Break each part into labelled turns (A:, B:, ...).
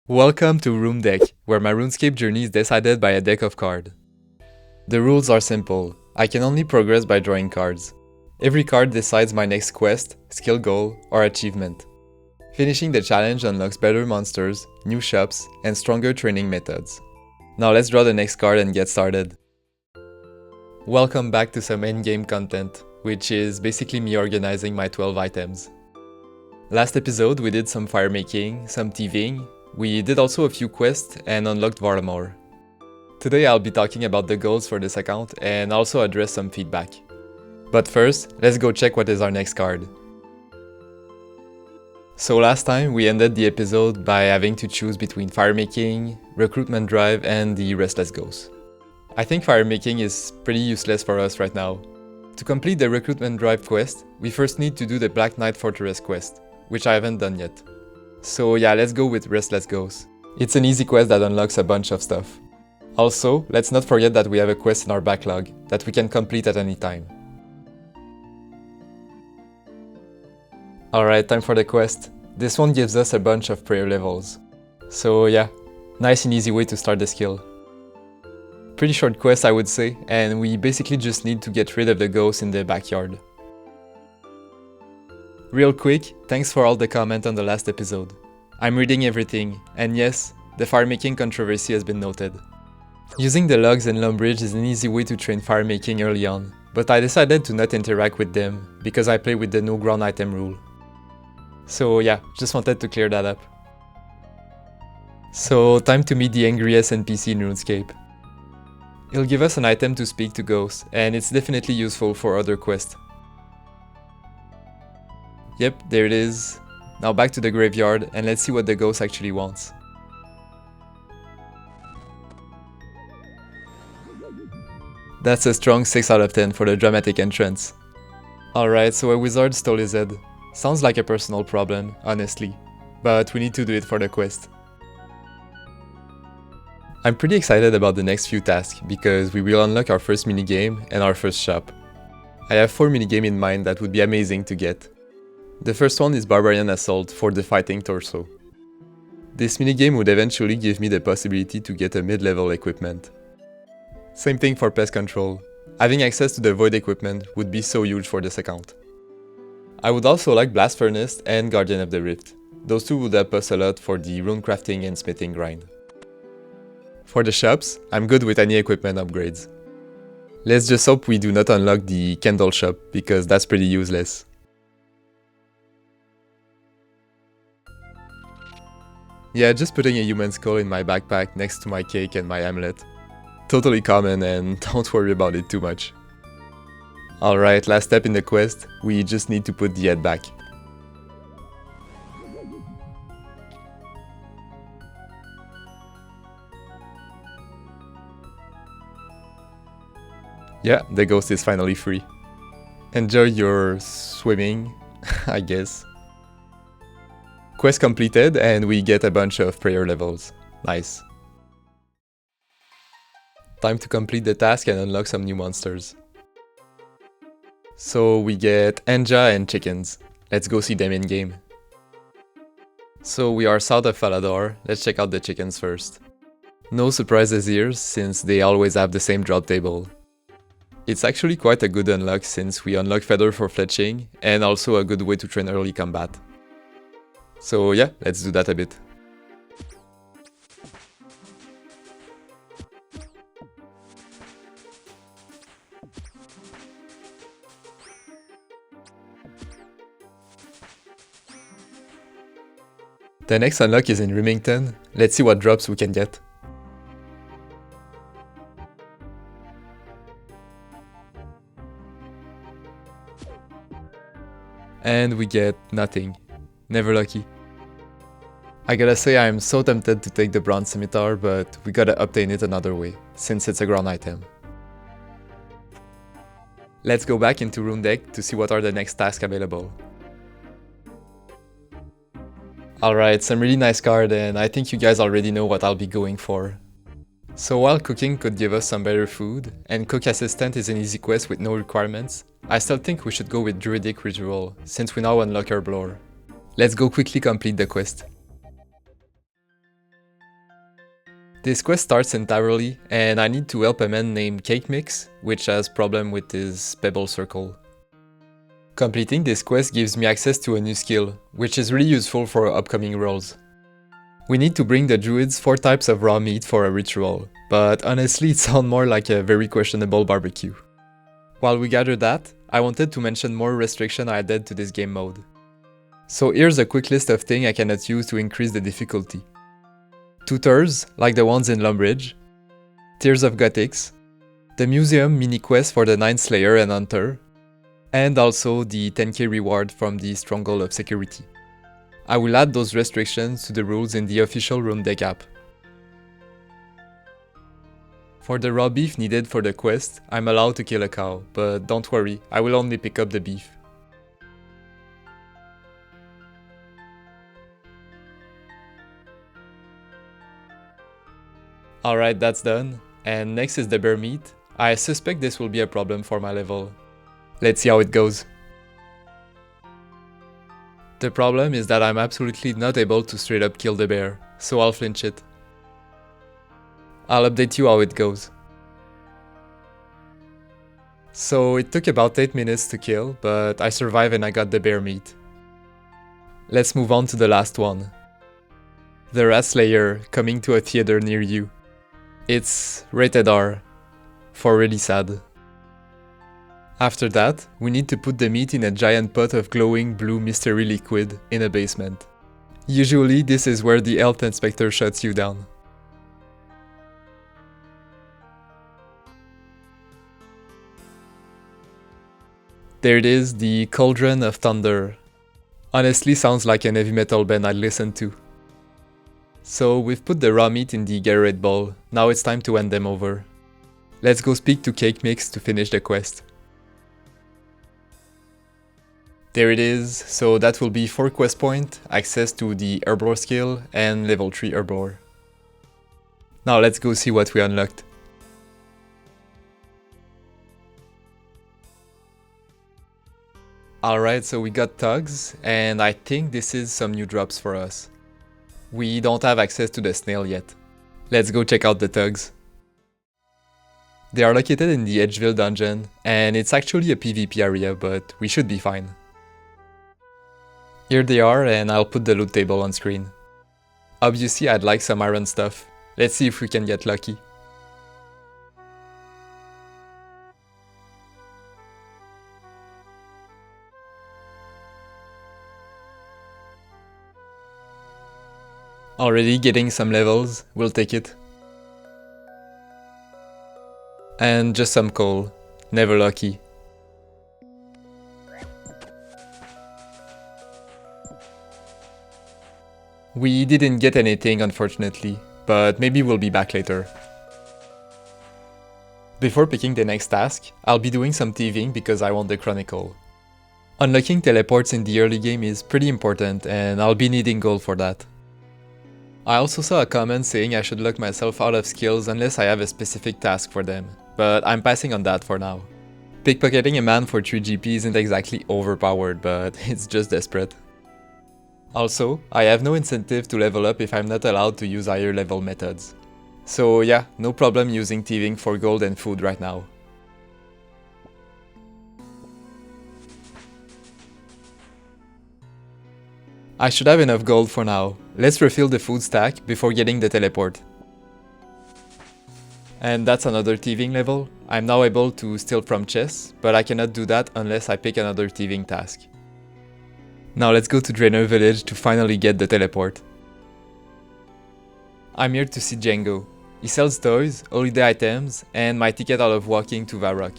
A: Welcome to Rune Deck, where my RuneScape journey is decided by a deck of cards. The rules are simple. I can only progress by drawing cards. Every card decides my next quest, skill goal, or achievement. Finishing the challenge unlocks better monsters, new shops, and stronger training methods. Now let's draw the next card and get started. Welcome back to some endgame content, which is basically me organizing my 12 items. Last episode we did some fire making, some thieving. We did also a few quests and unlocked Varlamore. Today I'll be talking about the goals for this account and also address some feedback. But first, let's go check what is our next card. So last time we ended the episode by having to choose between fire making, recruitment drive, and the Restless Ghost. I think fire making is pretty useless for us right now. To complete the recruitment drive quest, we first need to do the Black Knight Fortress quest, which I haven't done yet. So yeah, let's go with Restless Ghost. It's an easy quest that unlocks a bunch of stuff. Also, let's not forget that we have a quest in our backlog that we can complete at any time. Alright, time for the quest. This one gives us a bunch of prayer levels. So yeah, nice and easy way to start the skill. Pretty short quest I would say, and we basically just need to get rid of the ghost in the backyard. Real quick, thanks for all the comment on the last episode. I'm reading everything, and yes, the fire making controversy has been noted. Using the logs and lumbridge is an easy way to train fire making early on, but I decided to not interact with them because I play with the no ground item rule. So yeah, just wanted to clear that up. So time to meet the angriest NPC in RuneScape. It'll give us an item to speak to ghosts, and it's definitely useful for other quests. Yep, there it is. Now back to the graveyard and let's see what the ghost actually wants. That's a strong 6 out of 10 for the dramatic entrance. Alright, so a wizard stole his head. Sounds like a personal problem, honestly. But we need to do it for the quest. I'm pretty excited about the next few tasks because we will unlock our first minigame and our first shop. I have 4 minigames in mind that would be amazing to get. The first one is Barbarian Assault for the fighting torso. This minigame would eventually give me the possibility to get a mid-level equipment. Same thing for Pest Control. Having access to the Void equipment would be so huge for this account. I would also like Blast Furnace and Guardian of the Rift. Those two would help us a lot for the rune crafting and smithing grind. For the shops, I'm good with any equipment upgrades. Let's just hope we do not unlock the Candle shop because that's pretty useless. Yeah, just putting a human skull in my backpack next to my cake and my amulet. Totally common and don't worry about it too much. Alright, last step in the quest, we just need to put the head back. Yeah, the ghost is finally free. Enjoy your swimming, I guess. Quest completed and we get a bunch of prayer levels. Nice. Time to complete the task and unlock some new monsters. So we get Anja and chickens. Let's go see them in game. So we are south of Falador. Let's check out the chickens first. No surprises here since they always have the same drop table. It's actually quite a good unlock since we unlock Feather for fletching and also a good way to train early combat. So yeah, let's do that a bit. The next unlock is in Remington. Let's see what drops we can get. And we get nothing. Never lucky. I gotta say I'm so tempted to take the bronze scimitar, but we gotta obtain it another way, since it's a ground item. Let's go back into RuneDeck to see what are the next tasks available. Alright, some really nice cards and I think you guys already know what I'll be going for. So while cooking could give us some better food, and Cook Assistant is an easy quest with no requirements, I still think we should go with Druidic Ritual, since we now unlock Herblore. Let's go quickly complete the quest. This quest starts entirely, and I need to help a man named Cake Mix, which has problem with his pebble circle. Completing this quest gives me access to a new skill, which is really useful for upcoming roles. We need to bring the druids 4 types of raw meat for a ritual, but honestly it sounds more like a very questionable barbecue. While we gather that, I wanted to mention more restriction I added to this game mode. So here's a quick list of things I cannot use to increase the difficulty. Tutors, like the ones in Lumbridge, Tears of Gothics, the museum mini-quest for the 9th Slayer and Hunter, and also the 10k reward from the Stronghold of Security. I will add those restrictions to the rules in the official Rune Deck app. For the raw beef needed for the quest, I'm allowed to kill a cow, but don't worry, I will only pick up the beef. Alright, that's done. And next is the bear meat. I suspect this will be a problem for my level. Let's see how it goes. The problem is that I'm absolutely not able to straight up kill the bear, so I'll flinch it. I'll update you how it goes. So it took about 8 minutes to kill, but I survived and I got the bear meat. Let's move on to the last one. The Rat Slayer coming to a theater near you. It's rated R, for really sad. After that, we need to put the meat in a giant pot of glowing blue mystery liquid in a basement. Usually this is where the health inspector shuts you down. There it is, the Cauldron of Thunder. Honestly sounds like an heavy metal band I'd listen to. So we've put the raw meat in the Garrett bowl, now it's time to hand them over. Let's go speak to Cake Mix to finish the quest. There it is, so that will be 4 quest points, access to the Herblore skill, and level 3 Herblore. Now let's go see what we unlocked. Alright, so we got Tugs, and I think this is some new drops for us. We don't have access to the snail yet. Let's go check out the Tugs. They are located in the Edgeville dungeon, and it's actually a PvP area, but we should be fine. Here they are, and I'll put the loot table on screen. Obviously I'd like some iron stuff. Let's see if we can get lucky. Already getting some levels, we'll take it. And just some coal, never lucky. We didn't get anything unfortunately, but maybe we'll be back later. Before picking the next task, I'll be doing some thieving because I want the Chronicle. Unlocking teleports in the early game is pretty important and I'll be needing gold for that. I also saw a comment saying I should lock myself out of skills unless I have a specific task for them, but I'm passing on that for now. Pickpocketing a man for 3 GP isn't exactly overpowered, but it's just desperate. Also, I have no incentive to level up if I'm not allowed to use higher level methods. So yeah, no problem using thieving for gold and food right now. I should have enough gold for now. Let's refill the food stack before getting the teleport. And that's another thieving level. I'm now able to steal from chests, but I cannot do that unless I pick another thieving task. Now let's go to Draenor Village to finally get the teleport. I'm here to see Django. He sells toys, holiday items, and my ticket out of walking to Varrock.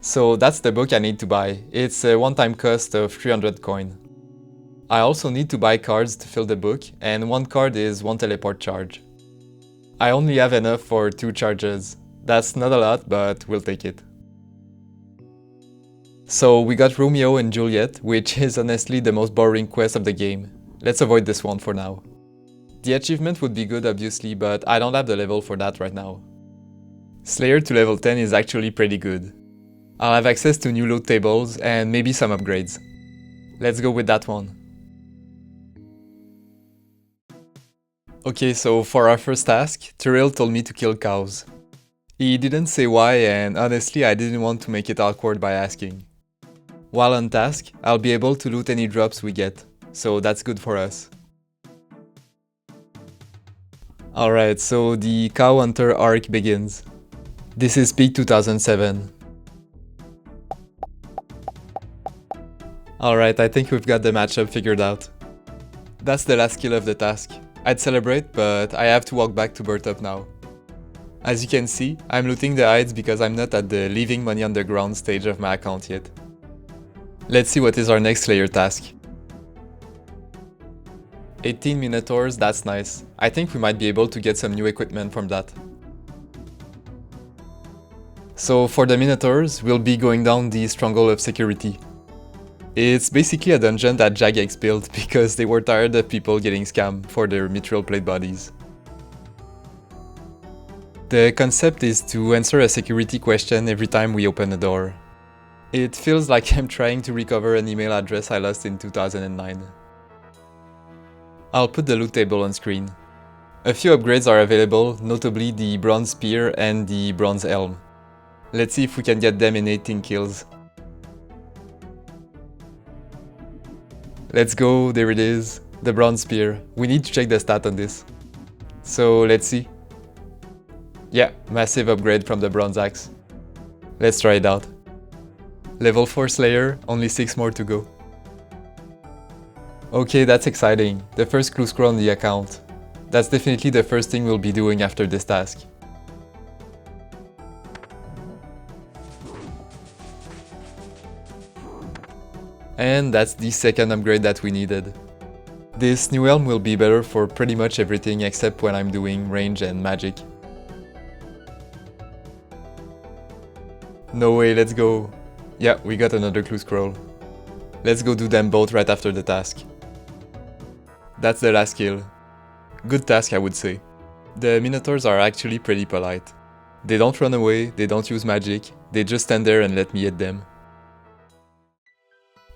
A: So that's the book I need to buy. It's a one-time cost of 300 coin. I also need to buy cards to fill the book, and 1 card is 1 teleport charge. I only have enough for 2 charges. That's not a lot, but we'll take it. So we got Romeo and Juliet, which is honestly the most boring quest of the game. Let's avoid this one for now. The achievement would be good obviously, but I don't have the level for that right now. Slayer to level 10 is actually pretty good. I'll have access to new loot tables and maybe some upgrades. Let's go with that one. Okay, so for our first task, Tyrell told me to kill cows. He didn't say why, and honestly I didn't want to make it awkward by asking. While on task, I'll be able to loot any drops we get, so that's good for us. Alright, so the Cow Hunter arc begins. This is peak 2007. Alright, I think we've got the matchup figured out. That's the last kill of the task. I'd celebrate, but I have to walk back to Burtop now. As you can see, I'm looting the hides because I'm not at the leaving money on the ground stage of my account yet. Let's see what is our next Slayer task. 18 Minotaurs, that's nice. I think we might be able to get some new equipment from that. So for the Minotaurs, we'll be going down the Stronghold of Security. It's basically a dungeon that Jagex built because they were tired of people getting scammed for their mithril plate bodies. The concept is to answer a security question every time we open a door. It feels like I'm trying to recover an email address I lost in 2009. I'll put the loot table on screen. A few upgrades are available, notably the Bronze Spear and the Bronze Helm. Let's see if we can get them in 18 kills. Let's go, there it is, the Bronze Spear. We need to check the stat on this. So let's see. Yeah, massive upgrade from the Bronze Axe. Let's try it out. Level 4 Slayer, only 6 more to go. Okay, that's exciting. The first clue scroll on the account. That's definitely the first thing we'll be doing after this task. And that's the second upgrade that we needed. This new helm will be better for pretty much everything except when I'm doing range and magic. No way, let's go. Yeah, we got another clue scroll. Let's go do them both right after the task. That's the last kill. Good task, I would say. The Minotaurs are actually pretty polite. They don't run away, they don't use magic, they just stand there and let me hit them.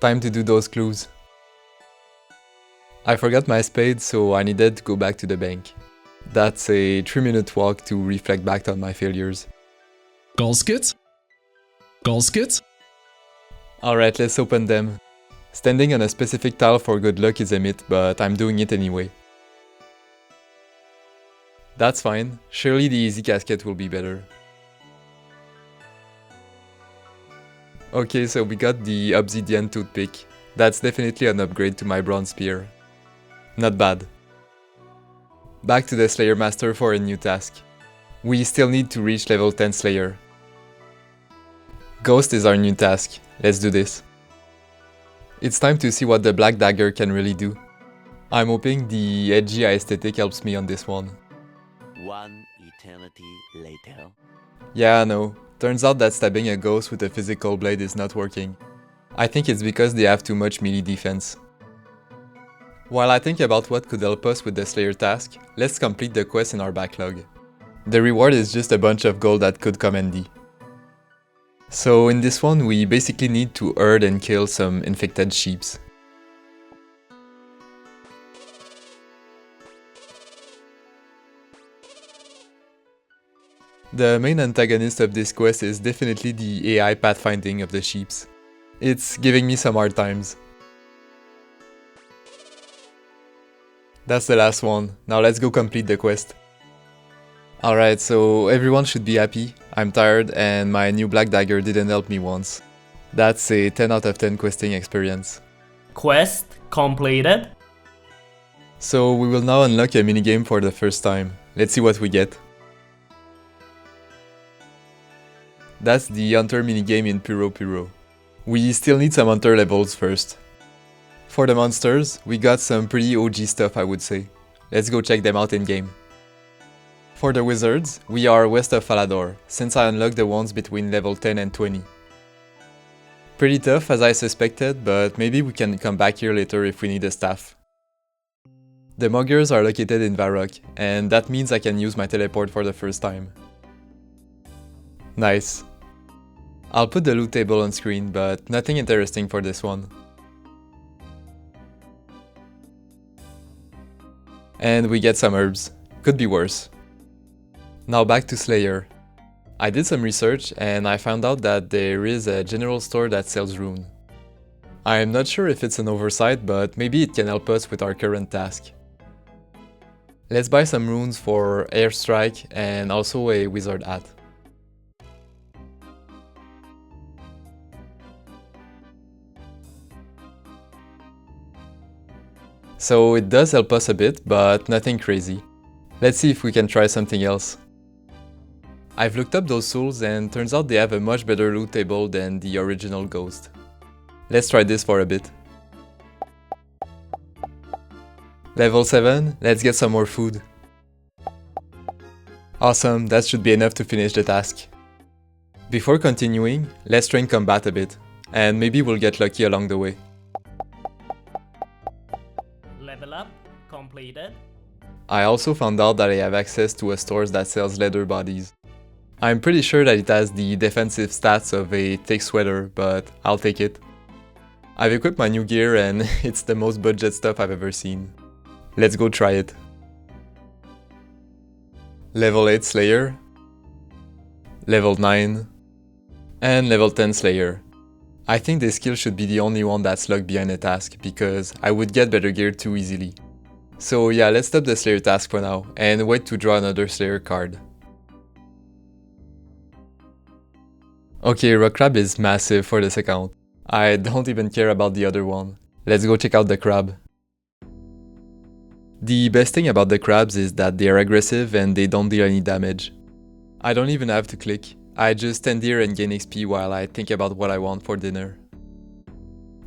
A: Time to do those clues. I forgot my spade, so I needed to go back to the bank. That's a 3-minute walk to reflect back on my failures.
B: Gasket? Gasket?
A: Alright, let's open them. Standing on a specific tile for good luck is a myth, but I'm doing it anyway. That's fine, surely the easy casket will be better. Okay, so we got the obsidian toothpick. That's definitely an upgrade to my bronze spear. Not bad. Back to the Slayer Master for a new task. We still need to reach level 10 Slayer. Ghost is our new task, let's do this. It's time to see what the Black Dagger can really do. I'm hoping the edgy aesthetic helps me on this one.
C: One eternity later.
A: Yeah, I know. Turns out that stabbing a ghost with a physical blade is not working. I think it's because they have too much melee defense. While I think about what could help us with the Slayer task, let's complete the quest in our backlog. The reward is just a bunch of gold that could come handy. So in this one, we basically need to herd and kill some infected sheeps. The main antagonist of this quest is definitely the AI pathfinding of the sheeps. It's giving me some hard times. That's the last one, now let's go complete the quest. Alright, so everyone should be happy. I'm tired and my new Black Dagger didn't help me once. That's a 10 out of 10 questing experience.
D: Quest completed.
A: So we will now unlock a minigame for the first time. Let's see what we get. That's the Hunter minigame in Puro Puro. We still need some Hunter levels first. For the monsters, we got some pretty OG stuff, I would say. Let's go check them out in game. For the wizards, we are west of Falador, since I unlocked the ones between level 10 and 20. Pretty tough as I suspected, but maybe we can come back here later if we need a staff. The muggers are located in Varrock, and that means I can use my teleport for the first time. Nice. I'll put the loot table on screen, but nothing interesting for this one. And we get some herbs. Could be worse. Now back to Slayer. I did some research and I found out that there is a general store that sells rune. I am not sure if it's an oversight, but maybe it can help us with our current task. Let's buy some runes for Airstrike and also a wizard hat. So it does help us a bit, but nothing crazy. Let's see if we can try something else. I've looked up those souls and turns out they have a much better loot table than the original Ghost. Let's try this for a bit. Level 7, let's get some more food. Awesome, that should be enough to finish the task. Before continuing, let's train combat a bit, and maybe we'll get lucky along the way.
D: Level up completed.
A: I also found out that I have access to a store that sells leather bodies. I'm pretty sure that it has the defensive stats of a thick sweater, but I'll take it. I've equipped my new gear and it's the most budget stuff I've ever seen. Let's go try it. Level 8 Slayer, Level 9, and Level 10 Slayer. I think this skill should be the only one that's locked behind a task, because I would get better gear too easily. So yeah, let's stop the Slayer task for now, and wait to draw another Slayer card. Okay, Rock Crab is massive for this account. I don't even care about the other one. Let's go check out the crab. The best thing about the crabs is that they are aggressive and they don't deal any damage. I don't even have to click. I just stand here and gain XP while I think about what I want for dinner.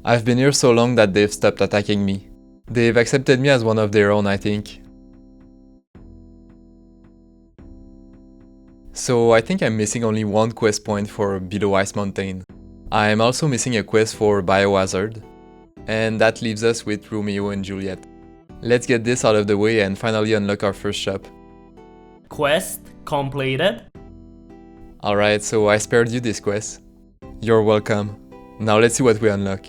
A: I've been here so long that they've stopped attacking me. They've accepted me as one of their own, I think. So I think I'm missing only one quest point for Below Ice Mountain. I'm also missing a quest for Biohazard. And that leaves us with Romeo and Juliet. Let's get this out of the way and finally unlock our first shop.
D: Quest completed.
A: Alright, so I spared you this quest. You're welcome. Now let's see what we unlock.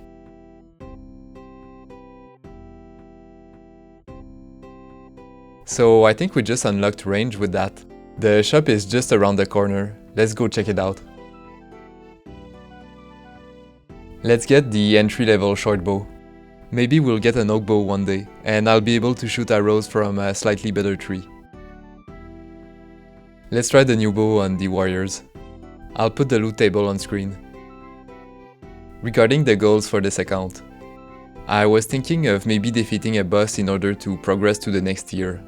A: So I think we just unlocked range with that. The shop is just around the corner. Let's go check it out. Let's get the entry level short bow. Maybe we'll get an oak bow one day, and I'll be able to shoot arrows from a slightly better tree. Let's try the new bow on the warriors. I'll put the loot table on screen. Regarding the goals for this account, I was thinking of maybe defeating a boss in order to progress to the next tier.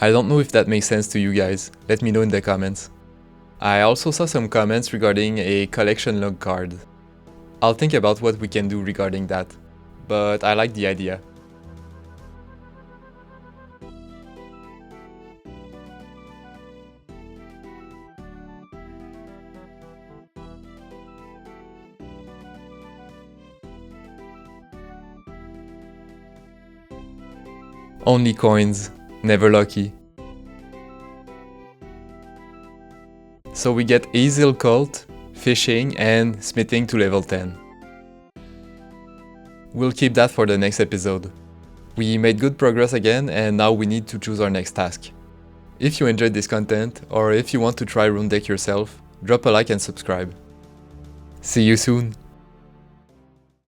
A: I don't know if that makes sense to you guys, let me know in the comments. I also saw some comments regarding a collection log card. I'll think about what we can do regarding that, but I like the idea. Only coins, never lucky. So we get Azil Cult, Fishing and Smithing to level 10. We'll keep that for the next episode. We made good progress again and now we need to choose our next task. If you enjoyed this content or if you want to try Rune Deck yourself, drop a like and subscribe. See you soon!